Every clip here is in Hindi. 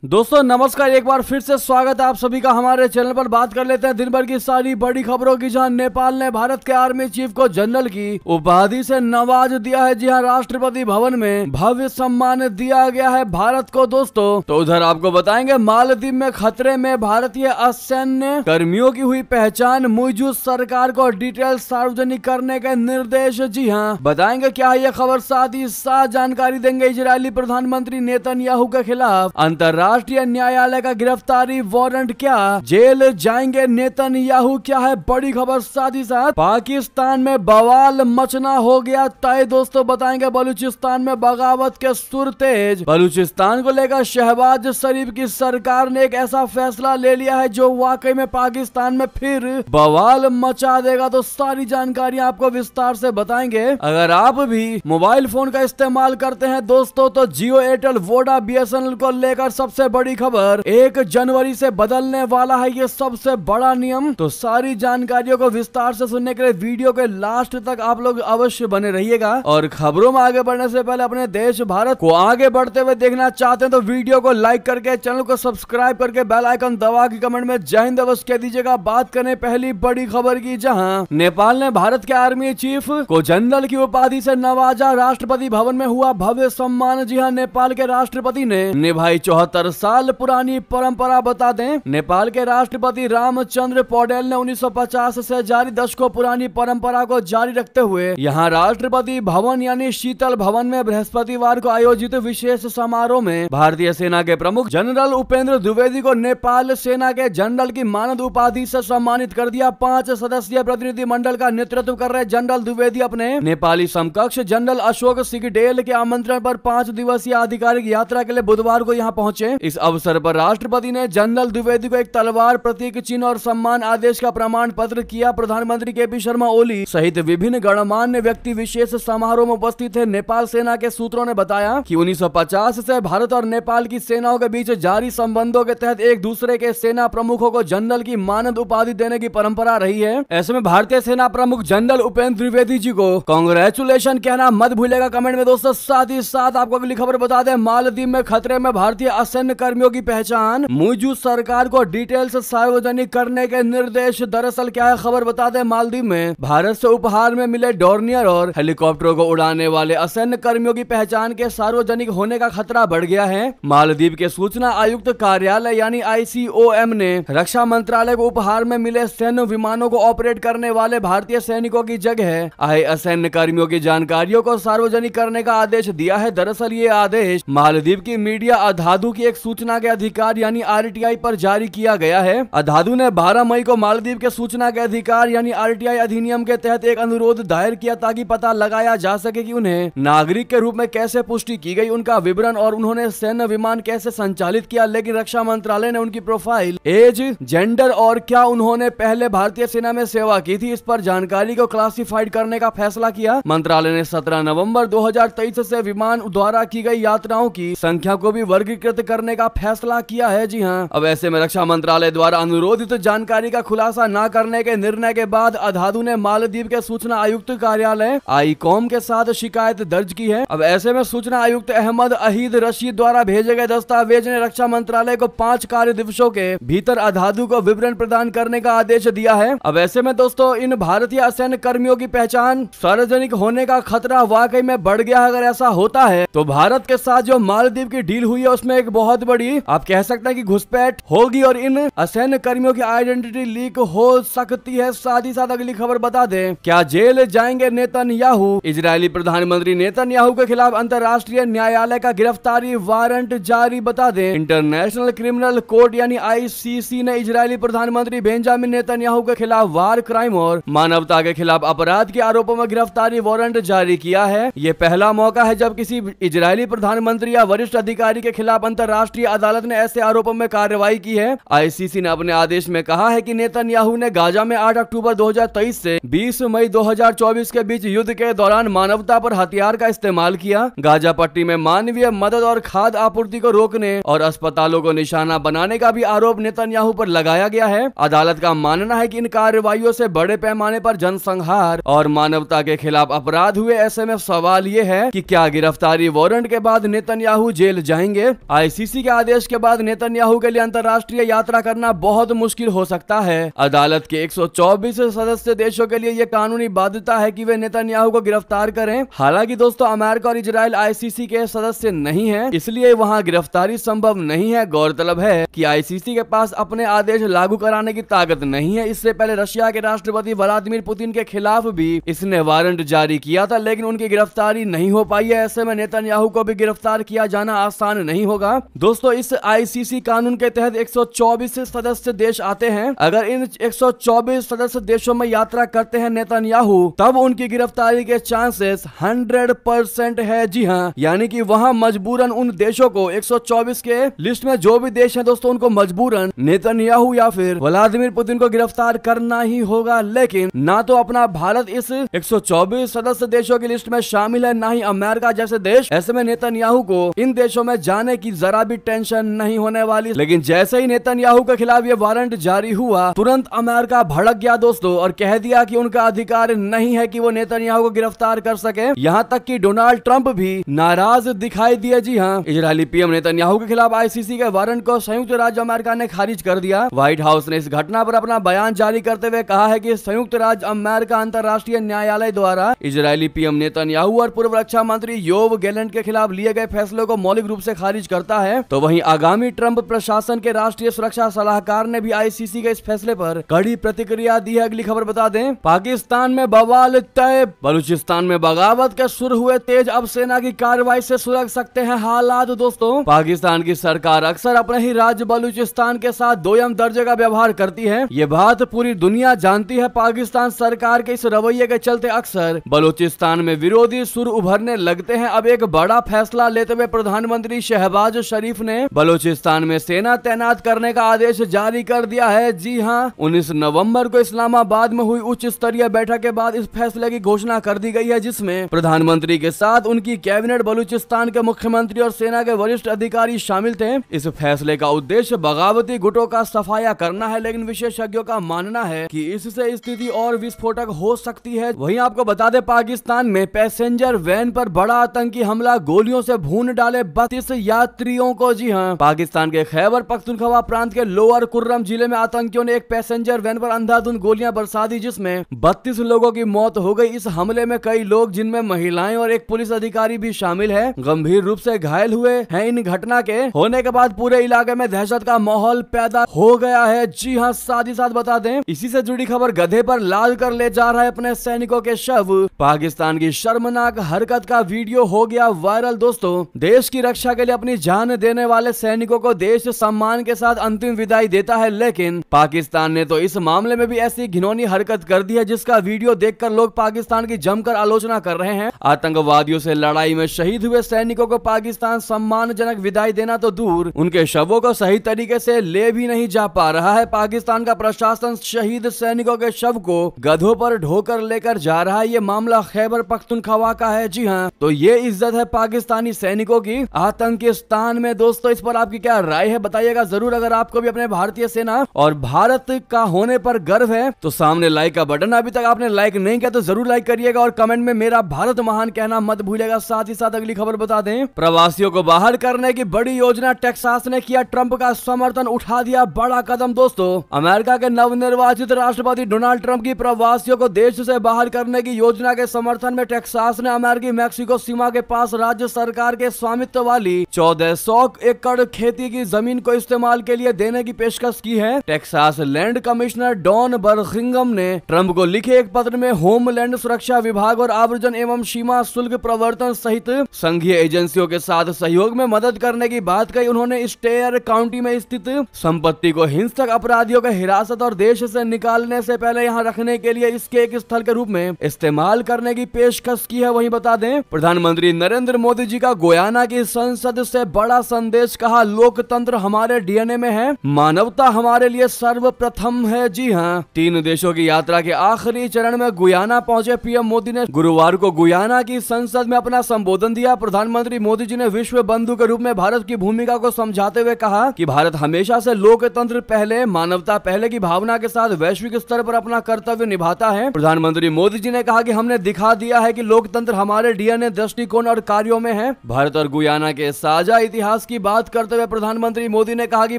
दोस्तों नमस्कार, एक बार फिर से स्वागत है आप सभी का हमारे चैनल पर। बात कर लेते हैं दिन भर की सारी बड़ी खबरों की, जहां नेपाल ने भारत के आर्मी चीफ को जनरल की उपाधि से नवाज दिया है। जी हां, राष्ट्रपति भवन में भव्य सम्मान दिया गया है भारत को। दोस्तों तो उधर आपको बताएंगे मालदीव में खतरे में भारतीय असैन्य कर्मियों की हुई पहचान, मौजूद सरकार को डिटेल सार्वजनिक करने के निर्देश। जी हाँ, बताएंगे क्या है ये खबर, साथ ही साथ जानकारी देंगे इजरायली प्रधानमंत्री नेतन्याहू के खिलाफ अंतरराष्ट्रीय न्यायालय का गिरफ्तारी वारंट, क्या जेल जाएंगे नेतन्याहू, क्या है बड़ी खबर। साथ ही साथ पाकिस्तान में बवाल मचना हो गया तय। दोस्तों बताएंगे बलूचिस्तान में बगावत के सुर तेज। बलूचिस्तान को लेकर शहबाज शरीफ की सरकार ने एक ऐसा फैसला ले लिया है जो वाकई में पाकिस्तान में फिर बवाल मचा देगा। तो सारी जानकारी आपको विस्तार से बताएंगे। अगर आप भी मोबाइल फोन का इस्तेमाल करते हैं दोस्तों, तो जियो, एयरटेल, वोडा, बीएसएनएल को लेकर सबसे बड़ी खबर, 1 जनवरी से बदलने वाला है ये सबसे बड़ा नियम। तो सारी जानकारियों को विस्तार से सुनने के लिए वीडियो के लास्ट तक आप लोग अवश्य बने रहिएगा। और खबरों में आगे बढ़ने से पहले अपने देश भारत को आगे बढ़ते हुए देखना चाहते हैं तो वीडियो को लाइक करके, चैनल को सब्सक्राइब करके, बेल आइकन दबा के कमेंट में जय हिंद अवश्य कह दीजिएगा। बात करें पहली बड़ी खबर की, जहां नेपाल ने भारत के आर्मी चीफ को जनरल की उपाधि से नवाजा, राष्ट्रपति भवन में हुआ भव्य सम्मान। जी हाँ, नेपाल के राष्ट्रपति ने निभाई 74 साल पुरानी परंपरा। बता दें, नेपाल के राष्ट्रपति रामचंद्र पौडेल ने 1950 से जारी दशकों पुरानी परंपरा को जारी रखते हुए यहां राष्ट्रपति भवन यानी शीतल भवन में बृहस्पतिवार को आयोजित विशेष समारोह में भारतीय सेना के प्रमुख जनरल उपेंद्र द्विवेदी को नेपाल सेना के जनरल की मानद उपाधि से सम्मानित कर दिया। 5 सदस्यीय प्रतिनिधि मंडल का नेतृत्व कर रहे जनरल द्विवेदी अपने नेपाली समकक्ष जनरल अशोक सिगडेल के आमंत्रण पर 5 दिवसीय आधिकारिक यात्रा के लिए बुधवार को यहां पहुंचे। इस अवसर पर राष्ट्रपति ने जनरल द्विवेदी को एक तलवार, प्रतीक चिन्ह और सम्मान आदेश का प्रमाण पत्र किया। प्रधानमंत्री केपी शर्मा ओली सहित विभिन्न गणमान्य व्यक्ति विशेष समारोह में उपस्थित थे। नेपाल सेना के सूत्रों ने बताया कि 1950 से भारत और नेपाल की सेनाओं के बीच जारी संबंधों के तहत एक दूसरे के सेना प्रमुखों को जनरल की मानद उपाधि देने की परंपरा रही है। ऐसे में भारतीय सेना प्रमुख जनरल उपेंद्र द्विवेदी जी को कांग्रेचुलेशन कहना मत भूलेगा कमेंट में दोस्तों। साथ ही साथ आपको अगली खबर बता दें, मालदीव में खतरे में भारतीय असैन्य कर्मियों की पहचान, मौजूद सरकार को डिटेल्स सार्वजनिक करने के निर्देश। दरअसल क्या है खबर, बता दें, मालदीव में भारत से उपहार में मिले डोर्नियर और हेलीकॉप्टरों को उड़ाने वाले असैन्य कर्मियों की पहचान के सार्वजनिक होने का खतरा बढ़ गया है। मालदीव के सूचना आयुक्त कार्यालय यानी ICOM ने रक्षा मंत्रालय को उपहार में मिले सैन्य विमानों को ऑपरेट करने वाले भारतीय सैनिकों की जगह आए असैन्य कर्मियों की जानकारियों को सार्वजनिक करने का आदेश दिया है। दरअसल ये आदेश मालदीव की मीडिया अधादू की एक सूचना के अधिकार यानी RTI पर जारी किया गया है। अधादू ने 12 मई को मालदीव के सूचना के अधिकार यानी RTI अधिनियम के तहत एक अनुरोध दायर किया ताकि पता लगाया जा सके कि उन्हें नागरिक के रूप में कैसे पुष्टि की गई, उनका विवरण और उन्होंने सैन्य विमान कैसे संचालित किया। लेकिन रक्षा मंत्रालय ने उनकी प्रोफाइल, एज, जेंडर और क्या उन्होंने पहले भारतीय सेना में सेवा की थी, इस पर जानकारी को क्लासिफाइड करने का फैसला किया। मंत्रालय ने 17 नवंबर 2023 से विमान द्वारा की गई यात्राओं की संख्या को भी वर्गीकृत करने का फैसला किया है। जी हाँ, अब ऐसे में रक्षा मंत्रालय द्वारा अनुरोधित जानकारी का खुलासा न करने के निर्णय के बाद अधादू ने मालदीव के सूचना आयुक्त कार्यालय ICOM के साथ शिकायत दर्ज की है। अब ऐसे में सूचना आयुक्त अहमद अहीद रशीद द्वारा भेजे गए दस्तावेज ने रक्षा मंत्रालय को 5 कार्य दिवसों के भीतर अधादू को विवरण प्रदान करने का आदेश दिया है। अब ऐसे में दोस्तों इन भारतीय असैन्य कर्मियों की पहचान सार्वजनिक होने का खतरा वाकई में बढ़ गया है। अगर ऐसा होता है तो भारत के साथ जो मालदीव की डील हुई है उसमें एक बहुत बड़ी, आप कह सकते हैं कि घुसपैठ होगी और इन असैन्य कर्मियों की आइडेंटिटी लीक हो सकती है। साथ ही साथ अगली खबर बता दें, क्या जेल जाएंगे नेतन्याहू, इजरायली प्रधानमंत्री नेतन्याहू के खिलाफ अंतरराष्ट्रीय न्यायालय का गिरफ्तारी वारंट जारी। बता दें, इंटरनेशनल क्रिमिनल कोर्ट यानी ICC ने इजरायली प्रधानमंत्री बेंजामिन नेतन्याहू के खिलाफ वार क्राइम और मानवता के खिलाफ अपराध के आरोपों में गिरफ्तारी वारंट जारी किया है। ये पहला मौका है जब किसी इजरायली प्रधानमंत्री या वरिष्ठ अधिकारी के खिलाफ अंतरराष्ट्रीय अदालत ने ऐसे आरोपों में कार्रवाई की है। ICC ने अपने आदेश में कहा है कि नेतन्याहू ने गाजा में 8 अक्टूबर 2023 से 20 मई 2024 के बीच युद्ध के दौरान मानवता पर हथियार का इस्तेमाल किया। गाजा पट्टी में मानवीय मदद और खाद्य आपूर्ति को रोकने और अस्पतालों को निशाना बनाने का भी आरोप नेतन्याहू पर लगाया गया है। अदालत का मानना है कि इन कार्रवाइयों से बड़े पैमाने पर जनसंहार और मानवता के खिलाफ अपराध हुए। ऐसे में सवाल ये है कि क्या गिरफ्तारी वारंट के बाद नेतन्याहू जेल जाएंगे। ICC आईसीसी के आदेश के बाद नेतन्याहू के लिए अंतर्राष्ट्रीय यात्रा करना बहुत मुश्किल हो सकता है। अदालत के 124 सदस्य देशों के लिए यह कानूनी बाध्यता है कि वे नेतन्याहू को गिरफ्तार करें। हालांकि दोस्तों अमेरिका और इजराइल आईसीसी के सदस्य नहीं है, इसलिए वहां गिरफ्तारी संभव नहीं है। गौरतलब है कि आईसीसी के पास अपने आदेश लागू कराने की ताकत नहीं है। इससे पहले रशिया के राष्ट्रपति व्लादिमीर पुतिन के खिलाफ भी इसने वारंट जारी किया था, लेकिन उनकी गिरफ्तारी नहीं हो पाई है। ऐसे में नेतन्याहू को भी गिरफ्तार किया जाना आसान नहीं होगा। दोस्तों इस आईसीसी कानून के तहत 124 सदस्य देश आते हैं। अगर इन 124 सदस्य देशों में यात्रा करते हैं नेतन्याहू, तब उनकी गिरफ्तारी के चांसेस 100% है। जी हाँ, यानी कि वहां मजबूरन उन देशों को 124 के लिस्ट में जो भी देश हैं दोस्तों, उनको मजबूरन नेतन्याहू या फिर व्लादिमीर पुतिन को गिरफ्तार करना ही होगा। लेकिन ना तो अपना भारत इस 124 सदस्य देशों की लिस्ट में शामिल है, ना ही अमेरिका जैसे देश। ऐसे में नेतन्याहू को इन देशों में जाने की जरा भी टेंशन नहीं होने वाली। लेकिन जैसे ही नेतन्याहू के खिलाफ ये वारंट जारी हुआ, तुरंत अमेरिका भड़क गया दोस्तों और कह दिया कि उनका अधिकार नहीं है कि वो नेतन्याहू को गिरफ्तार कर सके। यहाँ तक कि डोनाल्ड ट्रंप भी नाराज दिखाई दिए। जी हाँ, इजरायली पीएम नेतन्याहू के खिलाफ आईसीसी के वारंट को संयुक्त राज्य अमेरिका ने खारिज कर दिया। व्हाइट हाउस ने इस घटना पर अपना बयान जारी करते हुए कहा है कि संयुक्त राज्य अमेरिका अंतर्राष्ट्रीय न्यायालय द्वारा इजरायली पीएम नेतन्याहू और पूर्व रक्षा मंत्री योव गैलेंट के खिलाफ लिए गए फैसले को मौलिक रूप से खारिज करता है। तो वहीं आगामी ट्रंप प्रशासन के राष्ट्रीय सुरक्षा सलाहकार ने भी आईसीसी के इस फैसले पर कड़ी प्रतिक्रिया दी है। अगली खबर बता दें, पाकिस्तान में बवाल तय, बलूचिस्तान में बगावत के सुर हुए तेज, अब सेना की कार्रवाई से सुलझ सकते हैं हालात। दोस्तों पाकिस्तान की सरकार अक्सर अपने ही राज्य बलूचिस्तान के साथ दोयम दर्जे का व्यवहार करती है। ये बात पूरी दुनिया जानती है। पाकिस्तान सरकार के इस रवैये के चलते अक्सर बलूचिस्तान में विरोधी सुर उभरने लगते हैं। अब एक बड़ा फैसला लेते हुए प्रधानमंत्री शहबाज शरीफ ने बलूचिस्तान में सेना तैनात करने का आदेश जारी कर दिया है। जी हाँ, 19 नवंबर को इस्लामाबाद में हुई उच्च स्तरीय बैठक के बाद इस फैसले की घोषणा कर दी गई है, जिसमें प्रधानमंत्री के साथ उनकी कैबिनेट, बलूचिस्तान के मुख्यमंत्री और सेना के वरिष्ठ अधिकारी शामिल थे। इस फैसले का उद्देश्य बगावती गुटों का सफाया करना है, लेकिन विशेषज्ञों का मानना है कि इससे स्थिति और विस्फोटक हो सकती है। वहीं आपको बता दें, पाकिस्तान में पैसेंजर वैन पर बड़ा आतंकी हमला, गोलियों से भून डाले 32 यात्रियों को। जी हाँ, पाकिस्तान के खैबर पख्तूनख्वा प्रांत के लोअर कुर्रम जिले में आतंकियों ने एक पैसेंजर वैन पर अंधाधुंध गोलियां बरसा दी, जिसमें 32 लोगों की मौत हो गई। इस हमले में कई लोग, जिनमें महिलाएं और एक पुलिस अधिकारी भी शामिल है, गंभीर रूप से घायल हुए हैं। इन घटना के होने के बाद पूरे इलाके में दहशत का माहौल पैदा हो गया है। जी हाँ, साथ ही साथ बता दें, इसी से जुड़ी खबर, गधे पर लाद कर ले जा रहा है अपने सैनिकों के शव। पाकिस्तान की शर्मनाक हरकत का वीडियो हो गया वायरल। दोस्तों, देश की रक्षा के लिए अपनी जान देने वाले सैनिकों को देश सम्मान के साथ अंतिम विदाई देता है, लेकिन पाकिस्तान ने तो इस मामले में भी ऐसी घिनौनी हरकत कर दी है, जिसका वीडियो देखकर लोग पाकिस्तान की जमकर आलोचना कर रहे हैं। आतंकवादियों से लड़ाई में शहीद हुए सैनिकों को पाकिस्तान सम्मानजनक विदाई देना तो दूर, उनके शवों को सही तरीके से ले भी नहीं जा पा रहा है। पाकिस्तान का प्रशासन शहीद सैनिकों के शव को गधों पर ढोकर लेकर जा रहा है। ये मामला खैबर पख्तूनख्वा का है। जी हाँ, तो ये इज्जत है पाकिस्तानी सैनिकों की आतंकिस्तान में। दोस्तों, इस पर आपकी क्या राय है बताइएगा जरूर। अगर आपको भी अपने भारतीय सेना और भारत का होने पर गर्व है तो सामने लाइक का बटन, अभी तक आपने लाइक नहीं किया तो जरूर लाइक करिएगा और कमेंट में मेरा भारत महान कहना मत भूलिएगा। साथ ही साथ अगली खबर बता दें, प्रवासियों को बाहर करने की बड़ी योजना, टेक्सास ने किया ट्रंप का समर्थन, उठा दिया बड़ा कदम। दोस्तों, अमेरिका के नवनिर्वाचित राष्ट्रपति डोनाल्ड ट्रंप की प्रवासियों को देश से बाहर करने की योजना के समर्थन में टेक्सास ने अमेरिकी मैक्सिको सीमा के पास राज्य सरकार के स्वामित्व वाली 1400 एकड़ खेती की जमीन को इस्तेमाल के लिए देने की पेशकश की है। टेक्सास लैंड कमिश्नर डॉन बर्थिंगम ने ट्रंप को लिखे एक पत्र में होमलैंड सुरक्षा विभाग और आव्रजन एवं सीमा शुल्क प्रवर्तन सहित संघीय एजेंसियों के साथ सहयोग में मदद करने की बात कही। उन्होंने स्टेयर काउंटी में स्थित संपत्ति को हिंसक अपराधियों के हिरासत और देश से निकालने से पहले यहाँ रखने के लिए इसके एक स्थल के रूप में इस्तेमाल करने की पेशकश की है। वहीं बता दें, प्रधानमंत्री नरेंद्र मोदी जी का गुयाना की संसद से बड़ा संदेश, कहा लोकतंत्र हमारे डीएनए में है, मानवता हमारे लिए सर्वप्रथम है। जी हाँ, 3 देशों की यात्रा के आखिरी चरण में गुयाना पहुंचे पीएम मोदी ने गुरुवार को गुयाना की संसद में अपना संबोधन दिया। प्रधानमंत्री मोदी जी ने विश्व बंधु के रूप में भारत की भूमिका को समझाते हुए कहा कि भारत हमेशा से लोकतंत्र पहले, मानवता पहले की भावना के साथ वैश्विक स्तर पर अपना कर्तव्य निभाता है। प्रधानमंत्री मोदी जी ने कहा कि हमने दिखा दिया है कि लोकतंत्र हमारे डीएनए, दृष्टिकोण और कार्यों में है। भारत और गुयाना के साझा इतिहास इतिहास की बात करते हुए प्रधानमंत्री मोदी ने कहा कि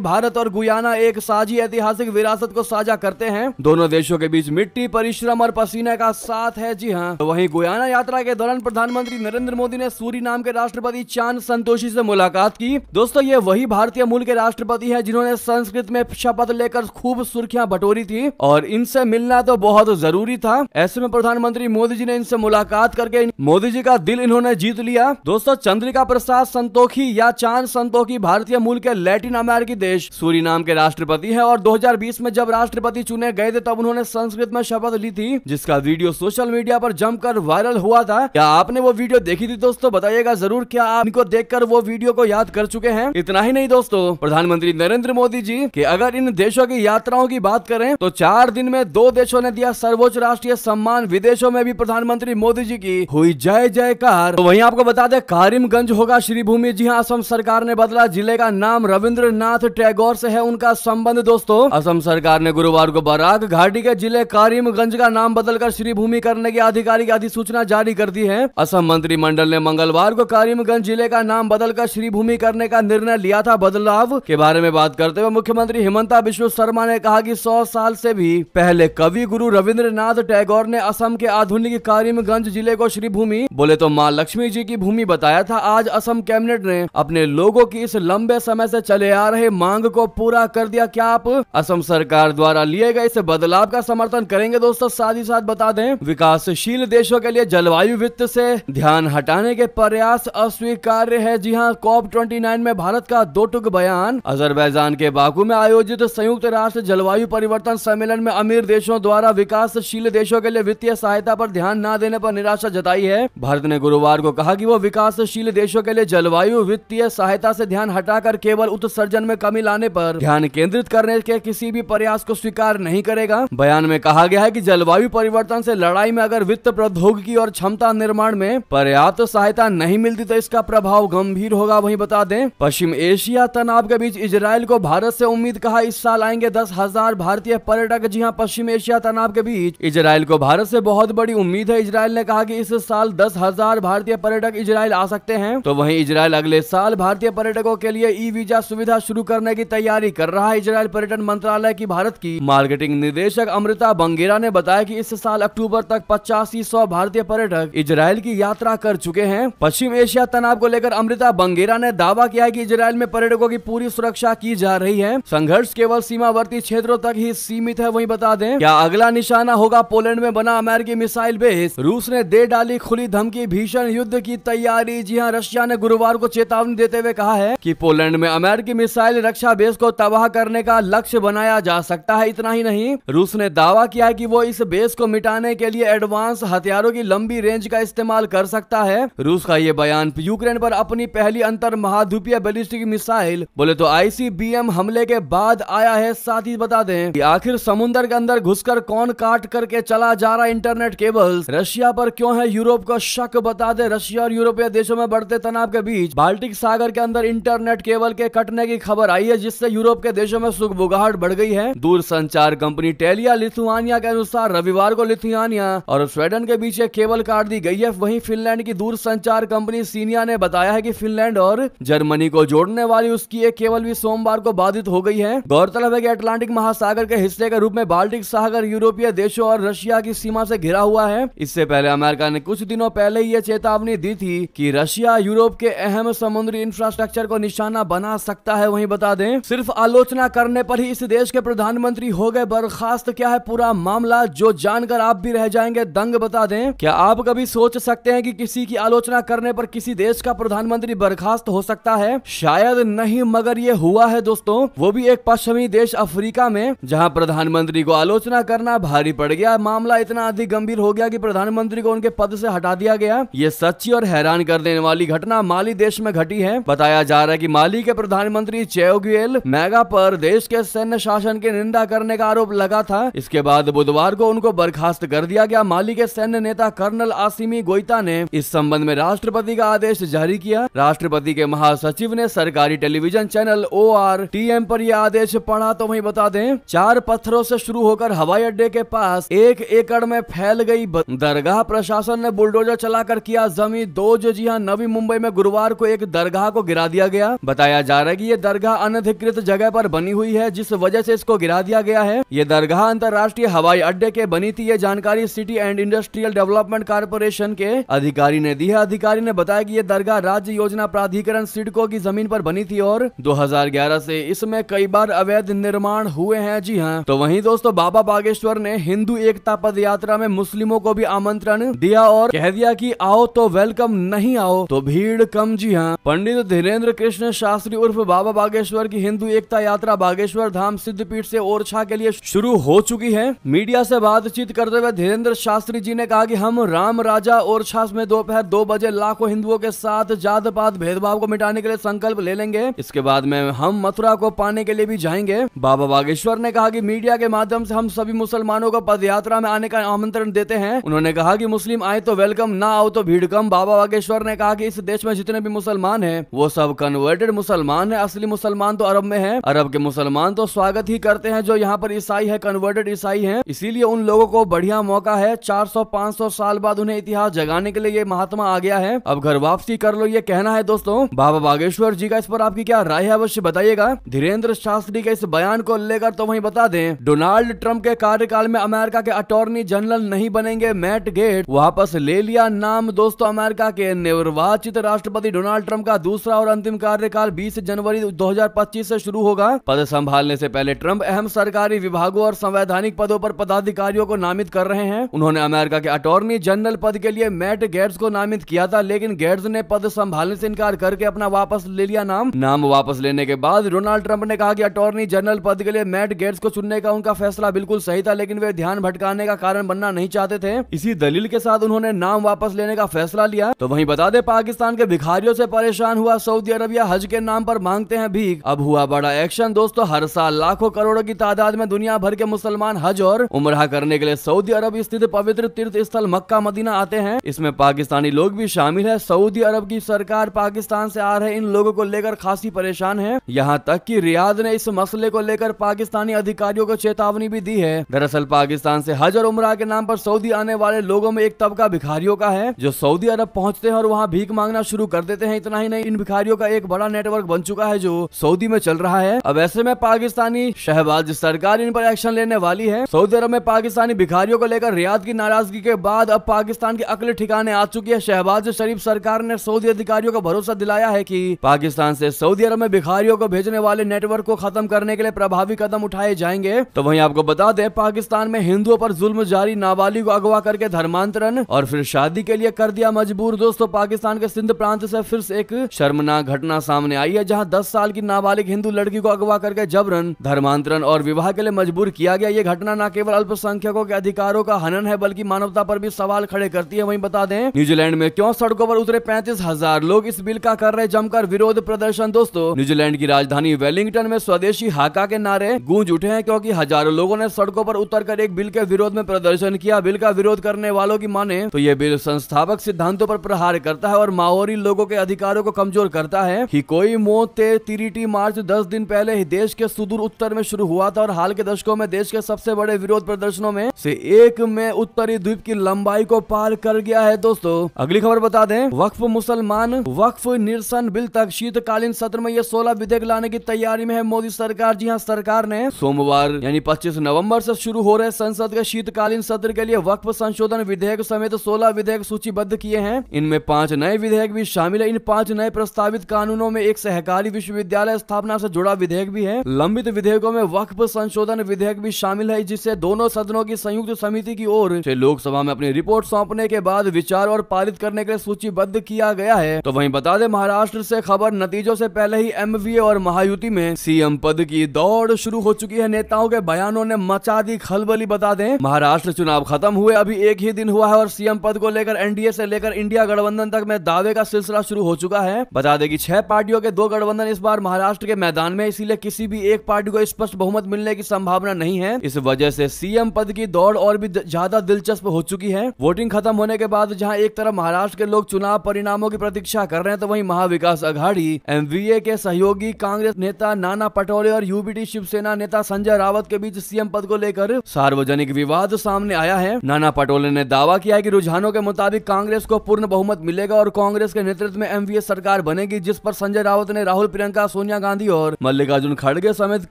भारत और गुयाना एक साझी ऐतिहासिक विरासत को साझा करते हैं। दोनों देशों के बीच मिट्टी, परिश्रम और पसीने का साथ है। जी हाँ, तो वहीं गुयाना यात्रा के दौरान प्रधानमंत्री नरेंद्र मोदी ने सूरीनाम के राष्ट्रपति चान संतोषी से मुलाकात की। दोस्तों, ये वही भारतीय मूल के राष्ट्रपति हैं जिन्होंने संस्कृत में शपथ लेकर खूब सुर्खियां बटोरी थी और इनसे मिलना तो बहुत जरूरी था। ऐसे में प्रधानमंत्री मोदी जी ने इनसे मुलाकात करके मोदी जी का दिल इन्होंने जीत लिया। दोस्तों, चंद्रिका प्रसाद संतोखी या चान संतोखी भारतीय मूल के लैटिन अमेरिकी देश सूरीनाम के राष्ट्रपति हैं और 2020 में जब राष्ट्रपति चुने गए थे तब उन्होंने संस्कृत में शपथ ली थी, जिसका वीडियो सोशल मीडिया पर जमकर वायरल हुआ था। क्या आपने वो वीडियो देखी थी दोस्तों? बताइएगा जरूर। क्या आप इनको देखकर वो वीडियो को याद कर चुके हैं? इतना ही नहीं दोस्तों, प्रधानमंत्री नरेंद्र मोदी जी कि अगर इन देशों की यात्राओं की बात करें तो 4 दिन में 2 देशों ने दिया सर्वोच्च राष्ट्रीय सम्मान। विदेशों में भी प्रधानमंत्री मोदी जी की हुई जय जयकार। तो वहीं आपको बता दें, कारिमगंज होगा श्रीभूमि। जी हाँ, असम सरकार ने बदला जिले का नाम। रविंद्रनाथ टैगोर से है उनका संबंध। दोस्तों, असम सरकार ने गुरुवार को बराक घाटी के जिले कारिमगंज का नाम बदलकर श्रीभूमि करने की आधिकारिक अधिसूचना जारी कर दी है। असम मंत्रिमंडल ने मंगलवार को कारिमगंज जिले का नाम बदलकर श्रीभूमि करने का निर्णय लिया था। बदलाव के बारे में बात करते हुए मुख्यमंत्री हिमंता बिश्व शर्मा ने कहा कि 100 साल से भी पहले कवि गुरु रविंद्रनाथ टैगोर ने असम के आधुनिक कारिमगंज जिले को श्रीभूमि बोले तो मां लक्ष्मी जी की भूमि बताया था। आज असम कैबिनेट ने अपने लोगों की इस लंबे समय से चले आ रहे मांग को पूरा कर दिया। क्या आप असम सरकार द्वारा लिए गए इस बदलाव का समर्थन करेंगे? दोस्तों, साथ ही साथ बता दें, विकासशील देशों के लिए जलवायु वित्त से ध्यान हटाने के प्रयास अस्वीकार्य है। जी हाँ, COP29 में भारत का 2 टूक बयान। अजरबैजान के बाकू में आयोजित संयुक्त राष्ट्र जलवायु परिवर्तन सम्मेलन में अमीर देशों द्वारा विकासशील देशों के लिए वित्तीय सहायता पर ध्यान न देने पर निराशा जताई है। भारत ने गुरुवार को कहा कि वो विकासशील देशों के लिए जलवायु वित्तीय सहायता से ध्यान हटाकर केवल उत्सर्जन में कमी लाने पर ध्यान केंद्रित करने के किसी भी प्रयास को स्वीकार नहीं करेगा। बयान में कहा गया है कि जलवायु परिवर्तन से लड़ाई में अगर वित्त, प्रौद्योगिकी और क्षमता निर्माण में पर्याप्त सहायता नहीं मिलती तो इसका प्रभाव गंभीर होगा। वहीं बता दें, पश्चिम एशिया तनाव के बीच इजराइल को भारत से उम्मीद। कहा इस साल आएंगे 10,000 भारतीय पर्यटक। जी हां, पश्चिम एशिया तनाव के बीच इजराइल को भारत से बहुत बड़ी उम्मीद है। इजराइल ने कहा कि इस साल 10,000 भारतीय पर्यटक इजराइल आ सकते हैं। तो वहीं इजराइल अगले साल भारतीय पर्यटकों के लिए ई वीजा सुविधा शुरू करने की तैयारी कर रहा है। इजराइल पर्यटन मंत्रालय की भारत की मार्केटिंग निदेशक अमृता बंगेरा ने बताया कि इस साल अक्टूबर तक 8500 भारतीय पर्यटक इजराइल की यात्रा कर चुके हैं। पश्चिम एशिया तनाव को लेकर अमृता बंगेरा ने दावा किया है कि इजराइल में पर्यटकों की पूरी सुरक्षा की जा रही है। संघर्ष केवल सीमावर्ती क्षेत्रों तक ही सीमित है। वहीं बता दें, क्या अगला निशाना होगा पोलैंड में बना अमेरिकी मिसाइल बेस? रूस ने दे डाली खुली धमकी, भीषण युद्ध की तैयारी। जी हां, रशिया ने गुरुवार को चेतावनी देते हुए कहा है कि पोलैंड में अमेरिकी मिसाइल रक्षा बेस को तबाह करने का लक्ष्य बनाया जा सकता है। इतना ही नहीं, रूस ने दावा किया है कि वो इस बेस को मिटाने के लिए एडवांस हथियारों की लंबी रेंज का इस्तेमाल कर सकता है। रूस का ये बयान यूक्रेन पर अपनी पहली अंतर महाद्वीपीय बैलिस्टिक मिसाइल बोले तो ICBM हमले के बाद आया है। साथ ही बता दें कि आखिर समुद्र के अंदर घुसकर कौन काट करके चला जा रहा इंटरनेट केबल्स? रशिया पर क्यों है यूरोप को शक? बता दें, रशिया और यूरोपीय देशों में बढ़ते तनाव के बीच बाल्टिक सागर के अंदर इंटरनेट केबल के कटने की खबर आई है, जिससे यूरोप के देशों में सुगबुगाहट बढ़ गई है। दूरसंचार कंपनी टेलिया लिथुआनिया के अनुसार रविवार को लिथुआनिया और स्वीडन के बीच एक केबल काट दी गई है। वहीं फिनलैंड की दूरसंचार कंपनी सीनिया ने बताया है कि फिनलैंड और जर्मनी को जोड़ने वाली उसकी एक केबल भी सोमवार को बाधित हो गई है। गौरतलब है कि अटलांटिक महासागर के हिस्से के रूप में बाल्टिक सागर यूरोपीय देशों और रशिया की सीमा से घिरा हुआ है। इससे पहले अमेरिका ने कुछ दिनों पहले ही ये चेतावनी दी थी कि रशिया यूरोप के अहम समुद्री इंफ्रास्ट्रक्चर को निशाना बना सकता है। वहीं बता दें, सिर्फ आलोचना करने पर ही इस देश के प्रधानमंत्री हो गए बर्खास्त। क्या है पूरा मामला, जो जानकर आप भी रह जाएंगे दंग। बता दें, क्या आप कभी सोच सकते हैं कि किसी की आलोचना करने पर किसी देश का प्रधानमंत्री बर्खास्त हो सकता है? शायद नहीं, मगर ये हुआ है दोस्तों, वो भी एक पश्चिमी देश अफ्रीका में, जहां प्रधानमंत्री को आलोचना करना भारी पड़ गया। मामला इतना अधिक गंभीर हो गया कि प्रधानमंत्री को उनके पद से हटा दिया गया। ये सच्ची और हैरान कर देने वाली घटना माली देश में घटी है। बताया जा रहा है कि माली के प्रधानमंत्री चेओगुएल मैगा पर देश के सैन्य शासन की निंदा करने का आरोप लगा था। इसके बाद बुधवार को उनको बर्खास्त कर दिया गया। माली के सैन्य नेता कर्नल आसिमी गोइता ने इस संबंध में राष्ट्रपति का आदेश जारी किया। राष्ट्रपति के महासचिव ने सरकारी टेलीविजन चैनल ORTM पर यह आदेश पढ़ा। तो वहीं बता दें, 4 पत्थरों से शुरू होकर हवाई अड्डे के पास 1 एकड़ में फैल गई दरगाह। प्रशासन ने बुलडोजर चलाकर किया जमीन दोज। जी हां, नवी मुंबई में गुरुवार को एक दरगाह को गिरा दिया गया। बताया जा रहा है कि ये दरगाह अनधिकृत जगह पर बनी हुई है, जिस वजह से इसको गिरा दिया गया है। ये दरगाह अंतर्राष्ट्रीय हवाई अड्डे के बनी थी। ये जानकारी city and industrial development corporation के अधिकारी ने दी है। अधिकारी ने बताया कि ये दरगाह राज्य योजना प्राधिकरण सिडको की जमीन पर बनी थी और 2011 से इसमें कई बार अवैध निर्माण हुए हैं। जी हाँ, तो वहीं दोस्तों बाबा बागेश्वर ने हिंदू एकता पद यात्रा में मुस्लिमों को भी आमंत्रण दिया और कह दिया कि आओ तो वेलकम, नहीं आओ तो भीड़ कम। जी हाँ, पंडित धीरेन्द्र कृष्ण शास्त्री उर्फ बाबा बागेश्वर की हिंदू एकता यात्रा बागेश्वर धाम सिद्धपीठ से ओरछा के लिए शुरू हो चुकी है। मीडिया से बातचीत करते हुए धीरेन्द्र शास्त्री जी ने कहा कि हम राम राजा ओरछा में दोपहर 2 बजे लाखों हिंदुओं के साथ जात पात भेदभाव को मिटाने के लिए संकल्प ले लेंगे। इसके बाद में हम मथुरा को पाने के लिए भी जाएंगे। बाबा बागेश्वर ने कहा कि मीडिया के माध्यम से हम सभी मुसलमानों को पद यात्रा में आने का आमंत्रण देते हैं। उन्होंने कहा कि मुस्लिम आए तो वेलकम, ना आओ तो भीड़ कम। बाबा बागेश्वर ने कहा कि इस देश में जितने भी मुसलमान हैं वो सब कन्वर्टेड मुसलमान हैं। असली मुसलमान तो अरब में है। अरब के मुसलमान तो स्वागत ही करते हैं। जो यहाँ पर ईसाई है कन्वर्टेड ईसाई हैं, इसीलिए उन लोगों को बढ़िया मौका है। 400-500 साल बाद उन्हें इतिहास जगाने के लिए ये महात्मा आ गया है। अब घर वापसी कर लो, ये कहना है दोस्तों बाबा बागेश्वर जी का। इस पर आपकी क्या राय है अवश्य बताइएगा। धीरेन्द्र शास्त्री के इस बयान को लेकर तो वहीं बता दें, डोनाल्ड ट्रंप के कार्यकाल में अमेरिका के अटॉर्नी जनरल नहीं बनेंगे मैट गेट, वापस ले लिया नाम। दोस्तों अमेरिका के निर्वाचित राष्ट्रपति डोनाल्ड ट्रंप का दूसरा और अंतिम कार्यकाल 20 जनवरी 2025 से शुरू होगा। पद संभालने से पहले ट्रंप अहम सरकारी विभागों और संवैधानिक पदों पर पदाधिकारियों को नामित कर रहे हैं। उन्होंने अमेरिका के अटॉर्नी जनरल पद के लिए मैट गेट्स को नामित किया था, लेकिन गेट्स ने पद संभालने से इनकार करके अपना वापस ले लिया नाम वापस लेने के बाद डोनाल्ड ट्रंप ने कहा कि अटॉर्नी जनरल पद के लिए मैट गेट्स को चुनने का उनका फैसला बिल्कुल सही था, लेकिन वे ध्यान भटकाने का कारण बनना नहीं चाहते थे। इसी दलील के साथ उन्होंने नाम वापस लेने का फैसला लिया। तो वहीं बता दें, पाकिस्तान के भिखारियों से परेशान हुआ सऊदी अरबिया, हज के नाम पर मांगते हैं भीख। अब हुआ बड़ा एक्शन दोस्तों। हर साल लाखों करोड़ों की तादाद में दुनिया भर के मुसलमान हज और उम्रह करने के लिए सऊदी अरब स्थित पवित्र तीर्थ स्थल मक्का मदीना आते हैं। इसमें पाकिस्तानी लोग भी शामिल है। सऊदी अरब की सरकार पाकिस्तान से आ रहे इन लोगों को लेकर खासी परेशान है। यहाँ तक कि रियाद ने इस मसले को लेकर पाकिस्तानी अधिकारियों को चेतावनी भी दी है। दरअसल पाकिस्तान से हज और उम्रह के नाम पर सऊदी आने वाले लोगों में एक तबका भिखारियों का है, जो सऊदी अरब पहुंचते हैं और वहां भीख मांगना शुरू कर देते हैं। इतना ही नहीं, इन भिखारियों का एक बड़ा नेटवर्क बन चुका है जो सऊदी में चल रहा है। अब ऐसे में पाकिस्तानी शहबाज सरकार इन पर एक्शन लेने वाली है। सऊदी अरब में पाकिस्तानी भिखारियों को लेकर रियाद की नाराजगी के बाद अब पाकिस्तान की अकल ठिकाने आ चुकी है। शहबाज शरीफ सरकार ने सऊदी अधिकारियों को भरोसा दिलाया है कि पाकिस्तान से सऊदी अरब में भिखारियों को भेजने वाले नेटवर्क को खत्म करने के लिए प्रभावी कदम उठाए जाएंगे। तो वहीं आपको बता दें, पाकिस्तान में हिंदुओं पर जुल्म जारी, नाबालिग को अगवा करके धर्मांतरण और फिर शादी के लिए कर दिया मजबूर। दोस्तों पाकिस्तान के सिंध प्रांत से फिर से एक शर्मनाक घटना सामने आई है, जहां 10 साल की नाबालिग हिंदू लड़की को अगवा करके जबरन धर्मांतरण और विवाह के लिए मजबूर किया गया। ये घटना न केवल अल्पसंख्यकों के अधिकारों का हनन है, बल्कि मानवता पर भी सवाल खड़े करती है। वहीं बता दें, न्यूजीलैंड में क्यों सड़कों पर उतरे 35,000 लोग इस बिल का कर रहे जमकर विरोध प्रदर्शन। दोस्तों न्यूजीलैंड की राजधानी वेलिंगटन में स्वदेशी हाका के नारे गूंज उठे हैं, क्योंकि हजारों लोगों ने सड़कों पर उतरकर एक बिल के विरोध में प्रदर्शन किया। बिल का विरोध करने वालों की माने तो ये बिल संस्थापक सिद्धांतों पर प्रहार करता है और माओरी लोगों के अधिकारों को कमजोर करता है। हिकोई मोते तिरिटी मार्च 10 दिन पहले ही देश के सुदूर उत्तर में शुरू हुआ था और हाल के दशकों में देश के सबसे बड़े विरोध प्रदर्शनों में से एक में उत्तरी द्वीप की लंबाई को पार कर गया है। दोस्तों अगली खबर बता दें, वक्फ मुसलमान वक्फ निरसन बिल तक शीतकालीन सत्र में ये 16 विधेयक लाने की तैयारी में है मोदी सरकार। जी हाँ, सरकार ने सोमवार यानी 25 नवंबर से शुरू हो रहे संसद के शीतकालीन सत्र के लिए वक्फ संशोधन विधेयक समेत 16 विधेयक सूचीबद्ध किए हैं। इनमें 5 नए विधेयक भी शामिल है। इन 5 नए प्रस्तावित कानूनों में एक सहकारी विश्वविद्यालय स्थापना से जुड़ा विधेयक भी है। लंबित विधेयकों में वक्फ संशोधन विधेयक भी शामिल है, जिससे दोनों सदनों की संयुक्त समिति की ओर से लोकसभा में अपनी रिपोर्ट सौंपने के बाद विचार और पारित करने के लिए सूचीबद्ध किया गया है। तो वहीं बता दें, महाराष्ट्र से खबर, नतीजों से पहले ही एमवीए और महायुति में सीएम पद की दौड़ शुरू हो चुकी है। नेताओं के बयानों ने मचा दी खलबली। बता दें, महाराष्ट्र चुनाव खत्म हुए अभी एक ही दिन हुआ है और सीएम पद को लेकर एनडीए से लेकर इंडिया गठबंधन तक में दावे का सिलसिला शुरू हो चुका है। बता दें कि 6 पार्टियों के 2 गठबंधन इस बार महाराष्ट्र के मैदान में, इसीलिए किसी भी एक पार्टी को स्पष्ट बहुमत मिलने की संभावना नहीं है। इस वजह से सीएम पद की दौड़ और भी ज्यादा दिलचस्प हो चुकी है। वोटिंग खत्म होने के बाद जहां एक तरफ महाराष्ट्र के लोग चुनाव परिणामों की प्रतीक्षा कर रहे हैं, तो वहीं महाविकास अघाड़ी एमवीए के सहयोगी कांग्रेस नेता नाना पटोले और यूबीटी शिवसेना नेता संजय रावत के बीच सीएम पद को लेकर सार्वजनिक विवाद सामने आया है। नाना पटोले ने दावा किया है कि रुझानों के मुताबिक कांग्रेस को पूर्ण बहुमत मिलेगा और कांग्रेस के नेतृत्व में एमवीए सरकार बनेगी। बनेगी, जिस पर संजय राउत ने राहुल, प्रियंका, सोनिया गांधी और मल्लिकार्जुन खड़गे समेत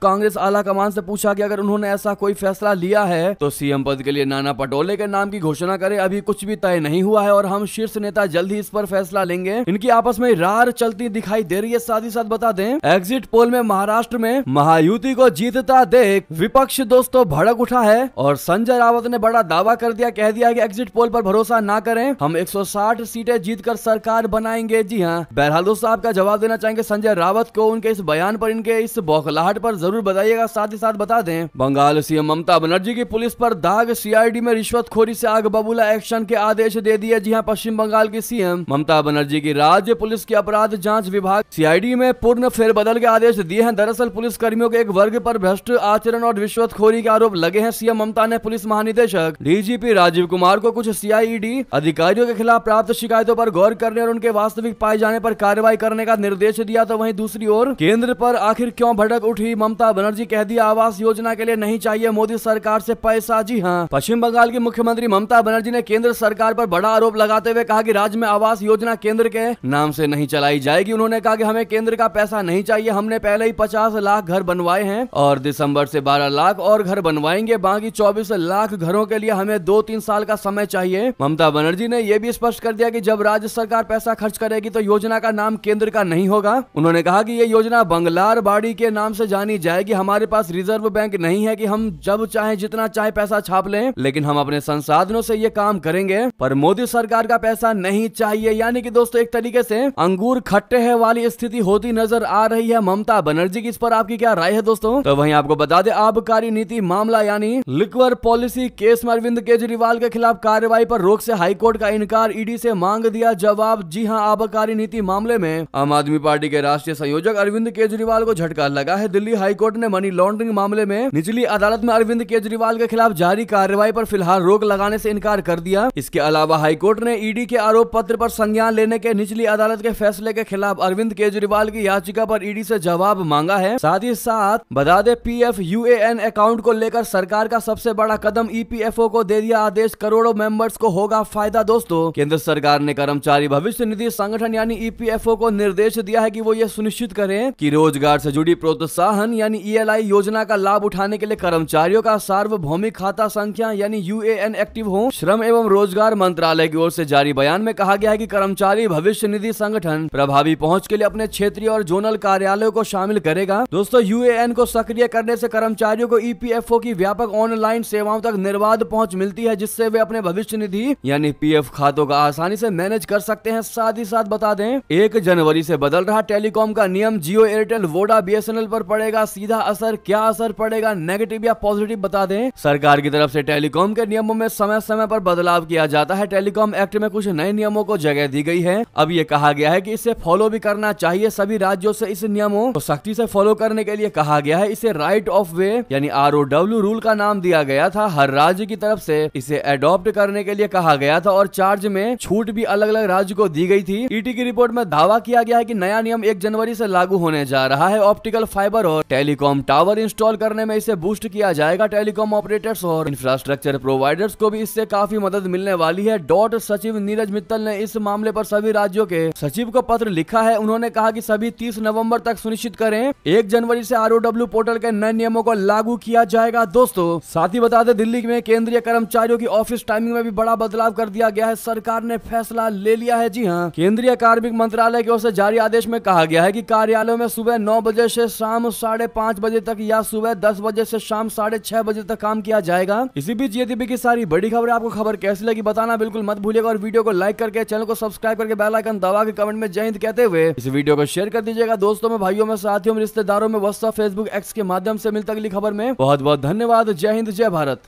कांग्रेस आला कमान से पूछा कि अगर उन्होंने ऐसा कोई फैसला लिया है तो सीएम पद के लिए नाना पटोले के नाम की घोषणा करे। अभी कुछ भी तय नहीं हुआ है और हम शीर्ष नेता जल्द ही इस पर फैसला लेंगे। इनकी आपस में रार चलती दिखाई दे रही है। साथ ही साथ बता दें, एग्जिट पोल में महाराष्ट्र में महायुति को जीतता देख विपक्ष दोस्तों भड़क उठा है और संजय राउत ने बड़ा दावा कर दिया, कह दिया कि एग्जिट पोल पर भरोसा ना करें, हम 160 सीटें जीतकर सरकार बनाएंगे। जी हाँ, बहरहाल दोस्तों आपका जवाब देना चाहेंगे संजय राउत को, उनके इस बयान पर, इनके इस बौखलाहट पर जरूर बताइएगा। साथ ही साथ बता दें, बंगाल सीएम ममता बनर्जी की पुलिस पर दाग, सीआईडी में रिश्वतखोरी से आग बबूला एक्शन के आदेश दे दिए। जी हाँ, पश्चिम बंगाल की सीएम ममता बनर्जी की राज्य पुलिस के अपराध जांच विभाग सीआईडी में पूर्ण फेरबदल के आदेश दिए हैं। दरअसल पुलिस कर्मियों के एक वर्ग पर भ्रष्ट आचरण और रिश्वतखोरी के आरोप लगे हैं। सीएम ममता ने पुलिस महानिदेशक डीजीपी राजीव कुमार को कुछ सीआईडी अधिकारियों के खिलाफ प्राप्त शिकायतों पर गौर करने और उनके वास्तविक पाए जाने पर कार्रवाई करने का निर्देश दिया। तो वहीं दूसरी ओर केंद्र पर आखिर क्यों भड़क उठी ममता बनर्जी, कह दिया आवास योजना के लिए नहीं चाहिए मोदी सरकार से पैसा। जी हाँ, पश्चिम बंगाल की मुख्यमंत्री ममता बनर्जी ने केंद्र सरकार पर बड़ा आरोप लगाते हुए कहा कि राज्य में आवास योजना केंद्र के नाम से नहीं चलाई जाएगी। उन्होंने कहा कि हमें केंद्र का पैसा नहीं चाहिए, हमने पहले ही 50 लाख घर बनवाए हैं और दिसंबर से 12 लाख और घर बनवाएंगे, बाकी 24 लाख घरों के लिए हमें 2-3 साल का समय चाहिए। ममता बनर्जी ने यह भी स्पष्ट कर दिया कि जब राज्य सरकार पैसा खर्च करेगी तो योजना का नाम केंद्र का नहीं होगा। उन्होंने कहा कि यह योजना बंगलार बाड़ी के नाम से जानी जाएगी। हमारे पास रिजर्व बैंक नहीं है कि हम जब चाहे जितना चाहे पैसा छाप लें, लेकिन हम अपने संसाधनों से ये काम करेंगे, पर मोदी सरकार का पैसा नहीं चाहिए। यानी कि दोस्तों एक तरीके से अंगूर खट्टे है वाली स्थिति होती नजर आ रही है ममता बनर्जी की। इस पर आपकी क्या राय है दोस्तों? तो वहीं आपको बता दें, आबकारी नीति मामला यानी लिक्वर पॉलिसी केस में अरविंद केजरीवाल के खिलाफ कार्रवाई पर रोक से हाईकोर्ट का इनकार, ईडी से मांग दिया जवाब। जी हां, आबकारी नीति मामले में आम आदमी पार्टी के राष्ट्रीय संयोजक अरविंद केजरीवाल को झटका लगा है। दिल्ली हाईकोर्ट ने मनी लॉन्ड्रिंग मामले में निचली अदालत में अरविंद केजरीवाल के खिलाफ जारी कार्रवाई पर फिलहाल रोक लगाने से इनकार कर दिया। इसके अलावा हाईकोर्ट ने ईडी के आरोप पत्र पर संज्ञान लेने के निचली अदालत के फैसले के खिलाफ अरविंद केजरीवाल की याचिका पर ईडी से जवाब मांगा है। साथ ही साथ बता दें, पीएफ यूएएन अकाउंट को लेकर सरकार का सबसे बड़ा कदम, ईपीएफओ को दे दिया आदेश, करोड़ों मेंबर्स को होगा फायदा। दोस्तों केंद्र सरकार ने कर्मचारी भविष्य निधि संगठन यानी ईपीएफओ को निर्देश दिया है कि वो ये सुनिश्चित करें कि रोजगार से जुड़ी प्रोत्साहन यानी ईएलआई योजना का लाभ उठाने के लिए कर्मचारियों का सार्वभौमिक खाता संख्या यानी यूएएन एक्टिव हो। श्रम एवं रोजगार मंत्रालय की ओर से जारी बयान में कहा गया है कि कर्मचारी भविष्य निधि संगठन प्रभावी पहुंच के लिए अपने क्षेत्रीय और जोनल कार्यालयों को शामिल करेगा। दोस्तों यूएएन को सक्रिय करने से कर्मचारियों को ईपीएफओ की व्यापक ऑनलाइन सेवाओं तक निर्बाध पहुंच मिलती है, जिससे वे अपने भविष्य निधि यानी पीएफ खातों का आसानी से मैनेज कर सकते हैं। साथ ही साथ बता दें, 1 जनवरी से बदल रहा टेलीकॉम का नियम जियो, एयरटेल, वोडा, बीएसएनएल पर पड़ेगा सीधा असर। क्या असर पड़ेगा, नेगेटिव या पॉजिटिव? बता दें, सरकार की तरफ से टेलीकॉम के नियमों में समय समय पर बदलाव किया जाता है। टेलीकॉम एक्ट में कुछ नए नियमों को जगह दी गई है। अब ये कहा गया है कि इसे फॉलो भी करना चाहिए। सभी राज्यों से इस नियमों को सख्ती से फॉलो करने के लिए कहा गया है। इसे राइट ऑफ वे यानी ROW रूल का नाम दिया गया था। हर राज्य की तरफ से इसे अडॉप्ट करने के लिए कहा गया था और चार्ज में छूट भी अलग अलग राज्य को दी गई थी। ईटी की रिपोर्ट में दावा किया गया है कि नया नियम 1 जनवरी से लागू होने जा रहा है। ऑप्टिकल फाइबर और टेलीकॉम टावर इंस्टॉल करने में इसे बूस्ट किया जाएगा। टेलीकॉम ऑपरेटर्स और इंफ्रास्ट्रक्चर प्रोवाइडर्स को भी इससे काफी मदद मिलने वाली है। डॉट सचिव नीरज मित्तल ने इस मामले पर सभी राज्यों के सचिव को पत्र लिखा है। उन्होंने कहा कि सभी 30 नवंबर तक सुनिश्चित करें 1 जनवरी से ROW पोर्टल के नए नियमों को लागू किया जाएगा। दोस्तों साथ ही बता दें, दिल्ली में केंद्रीय कर्मचारियों की ऑफिस टाइमिंग में भी बड़ा बदलाव कर दिया गया है। सरकार ने फैसला ले लिया है। जी हाँ, केंद्रीय कार्मिक मंत्रालय की ओर से जारी आदेश में कहा गया है कि कार्यालयों में सुबह 9 बजे से शाम 5:30 बजे तक या सुबह 10 बजे से शाम 6:30 बजे तक काम किया जाएगा। इसी बीच ये थी की सारी बड़ी खबर। आपको खबर कैसी लगी बताना बिल्कुल मत भूलिएगा और वीडियो को लाइक करके चैनल को सब्सक्राइब करके बेल आइकन दबा के कमेंट में जय हिंद कहते हुए इस वीडियो को शेयर कर दीजिएगा दोस्तों में, भाइयों में, साथियों में, रिश्तेदारों में, व्हाट्सएप, फेसबुक, एक्स के माध्यम से। मिलता अगली खबर में। बहुत बहुत धन्यवाद। जय हिंद, जय भारत।